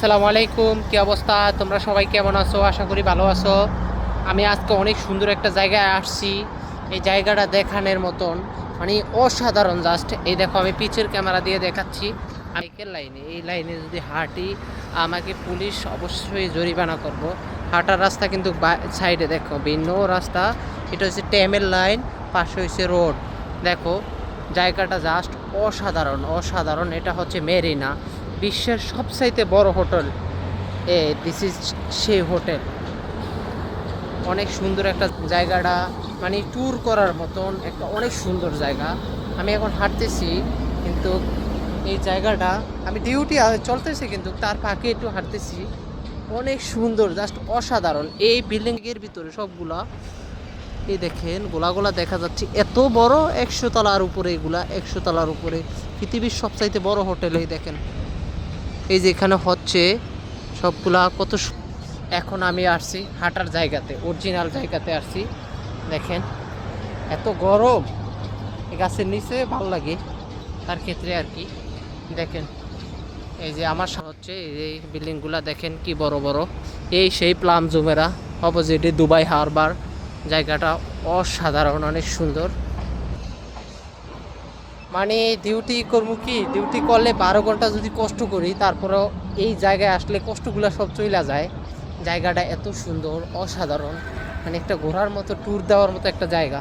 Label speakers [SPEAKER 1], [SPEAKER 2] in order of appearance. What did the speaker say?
[SPEAKER 1] আসসালামু আলাইকুম, কি অবস্থা? তোমরা সবাই কেমন আছো? আশা করি ভালো আছো। আমি আজকে অনেক সুন্দর একটা জায়গায় আসছি। এই জায়গাটা দেখানোর মতন, মানে অসাধারণ। জাস্ট এই দেখো, আমি পিচের ক্যামেরা দিয়ে দেখাচ্ছি। বাইকের লাইনে, এই লাইনে যদি হাঁটি আমাকে পুলিশ অবশ্যই জরিমানা করব। হাঁটার রাস্তা কিন্তু সাইডে দেখো ভিন্ন রাস্তা। এটা হচ্ছে ট্যামের লাইন, পাশে হচ্ছে রোড। দেখো জায়গাটা জাস্ট অসাধারণ অসাধারণ। এটা হচ্ছে মেরিনা, বিশ্বের সবচাইতে বড় হোটেল। দিস ইজ সেই হোটেল। অনেক সুন্দর একটা জায়গাটা, মানে ট্যুর করার মতন একটা অনেক সুন্দর জায়গা। আমি এখন হাঁটতেছি, কিন্তু এই জায়গাটা, আমি ডিউটি চলতেছে কিন্তু তার ফাঁকে একটু হাঁটতেছি। অনেক সুন্দর, জাস্ট অসাধারণ। এই বিল্ডিংয়ের ভিতরে সবগুলা, এই দেখেন গোলাগুলা দেখা যাচ্ছে এত বড়, 100 তলার উপরে। এগুলা 100 তলার উপরে, পৃথিবীর সবচাইতে বড় হোটেল। এই দেখেন, এই যে এখানে হচ্ছে সবগুলা কত এখন আমি আসছি হাঁটার জায়গাতে, অরিজিনাল জায়গাতে আসছি। দেখেন এত গরম, এই গাছের নিচে ভালো লাগে তার ক্ষেত্রে আর কি। দেখেন এই যে আমার হচ্ছে এই বিল্ডিংগুলা দেখেন কি বড় বড়। এই সেই প্লাম জুমেরা, অপোজিটে দুবাই হারবার। জায়গাটা অসাধারণ, অনেক সুন্দর। মানে ডিউটি করবো কি, ডিউটি করলে 12 ঘন্টা যদি কষ্ট করি, তারপরেও এই জায়গায় আসলে কষ্টগুলো সব চইলা যায়। জায়গাটা এত সুন্দর, অসাধারণ, মানে একটা ঘোরার মতো, ট্যুর দেওয়ার মতো একটা জায়গা।